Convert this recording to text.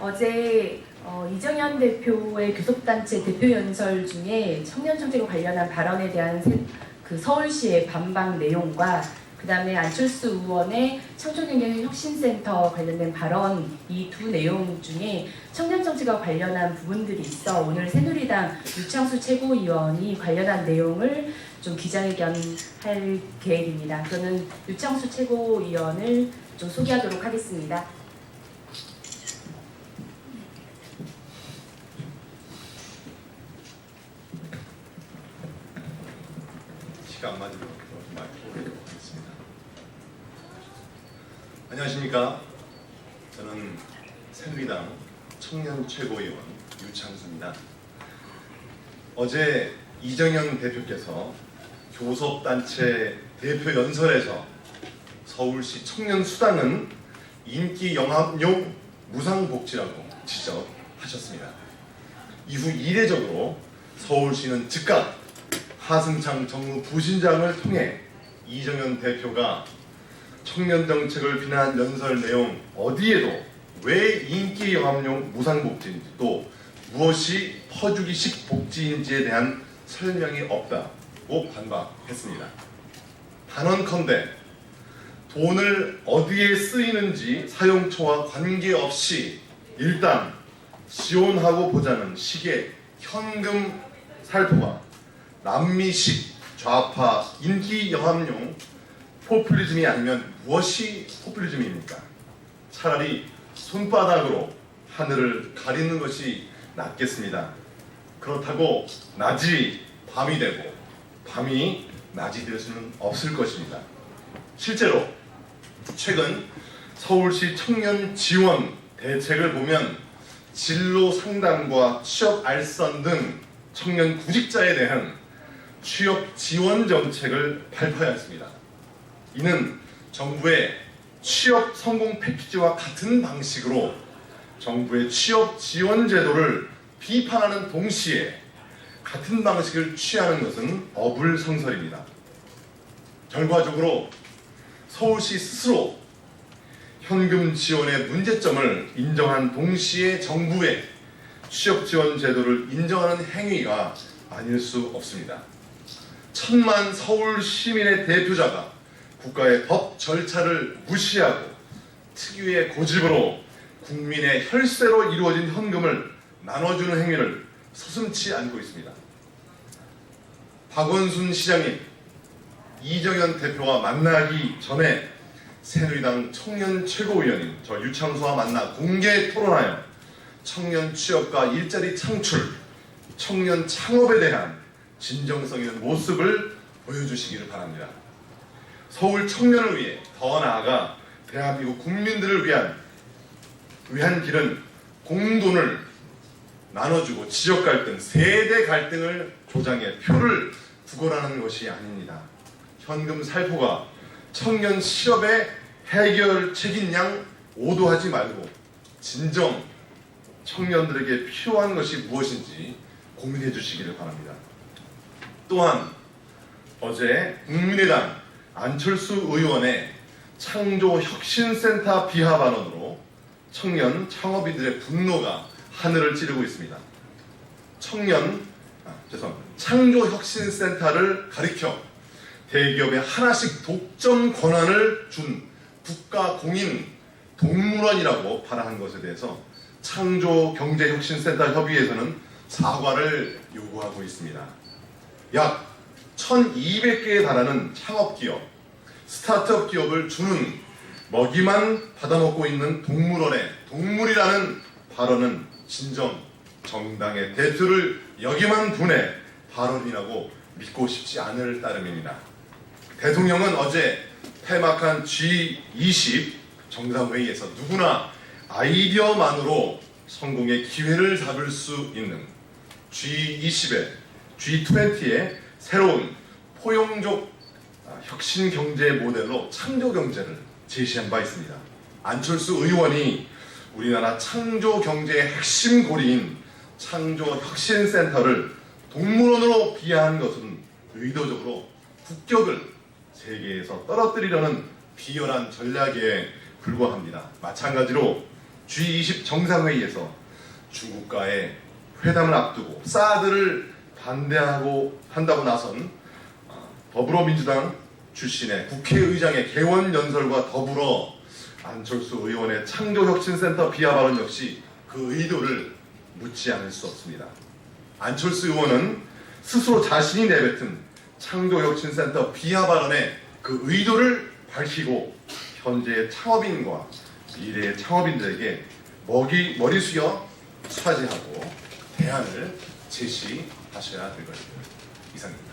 어제 이정현 대표의 교섭단체 대표연설 중에 청년정책과 관련한 발언에 대한 그 서울시의 반박 내용과 그 다음에 안철수 의원의 창조경제혁신센터 관련된 발언, 이 두 내용 중에 청년정책과 관련한 부분들이 있어 오늘 새누리당 유창수 최고위원이 관련한 내용을 좀 기자회견할 계획입니다. 저는 유창수 최고위원을 좀 소개하도록 하겠습니다. 시간 안 맞으면 마이크 보도록 하겠습니다. 안녕하십니까? 저는 새누리당 청년 최고위원 유창수입니다. 어제 이정현 대표께서 교섭단체 대표 연설에서 서울시 청년수당은 인기 영합용 무상복지라고 지적하셨습니다. 이후 이례적으로 서울시는 즉각 하승창 정무 부신장을 통해 이정현 대표가 청년정책을 비난한 연설 내용 어디에도 왜 인기 영합용 무상복지인지 또 무엇이 퍼주기식 복지인지에 대한 설명이 없다고 반박했습니다. 단언컨대 돈을 어디에 쓰이는지 사용처와 관계없이 일단 지원하고 보자는 식의 현금 살포가 남미식 좌파 인기 영합용 포퓰리즘이 아니면 무엇이 포퓰리즘입니까? 차라리 손바닥으로 하늘을 가리는 것이 낫겠습니다. 그렇다고 낮이 밤이 되고 밤이 낮이 될 수는 없을 것입니다. 실제로 최근 서울시 청년 지원 대책을 보면 진로 상담과 취업 알선 등 청년 구직자에 대한 취업 지원 정책을 발표하였습니다. 이는 정부의 취업 성공 패키지와 같은 방식으로 정부의 취업 지원 제도를 비판하는 동시에 같은 방식을 취하는 것은 어불성설입니다. 결과적으로 서울시 스스로 현금 지원의 문제점을 인정한 동시에 정부의 취업 지원 제도를 인정하는 행위가 아닐 수 없습니다. 천만 서울 시민의 대표자가 국가의 법 절차를 무시하고 특유의 고집으로 국민의 혈세로 이루어진 현금을 나눠주는 행위를 서슴지 않고 있습니다. 박원순 시장님, 이정현 대표와 만나기 전에 새누리당 청년 최고위원인 저 유창수와 만나 공개 토론하여 청년 취업과 일자리 창출, 청년 창업에 대한 진정성 있는 모습을 보여주시기를 바랍니다. 서울 청년을 위해 더 나아가 대한민국 국민들을 위한 길은 공돈을 나눠주고 지역 갈등, 세대 갈등을 조장해 표를 구걸하는 것이 아닙니다. 현금 살포가 청년 실업의 해결책인 양 오도하지 말고 진정 청년들에게 필요한 것이 무엇인지 고민해 주시기를 바랍니다. 또한 어제 국민의당 안철수 의원의 창조혁신센터 비하 발언으로 청년 창업인들의 분노가 하늘을 찌르고 있습니다. 창조혁신센터를 가리켜 대기업에 하나씩 독점 권한을 준 국가공인 동물원이라고 발언한 것에 대해서 창조경제혁신센터 협의회에서는 사과를 요구하고 있습니다. 약 1200개에 달하는 창업기업, 스타트업 기업을 주는 먹이만 받아먹고 있는 동물원의 동물이라는 발언은 진정 정당의 대표를 여기만 분해 발언이라고 믿고 싶지 않을 따름입니다. 대통령은 어제 폐막한 G20 정상회의에서 누구나 아이디어만으로 성공의 기회를 잡을 수 있는 G20의 새로운 포용적 혁신 경제 모델로 창조 경제를 제시한 바 있습니다. 안철수 의원이 우리나라 창조 경제의 핵심 고리인 창조혁신센터를 동물원으로 비하한 것은 의도적으로 국격을 세계에서 떨어뜨리려는 비열한 전략에 불과합니다. 마찬가지로 G20 정상회의에서 중국과의 회담을 앞두고 사드를 반대하고 한다고 나선 더불어민주당 출신의 국회의장의 개원 연설과 더불어 안철수 의원의 창조혁신센터 비하 발언 역시 그 의도를 묻지 않을 수 없습니다. 안철수 의원은 스스로 자신이 내뱉은 창조혁신센터 비하 발언의 그 의도를 밝히고 현재의 창업인과 미래의 창업인들에게 머리 숙여 사죄하고 대안을 제시하셔야 될 것입니다. 이상입니다.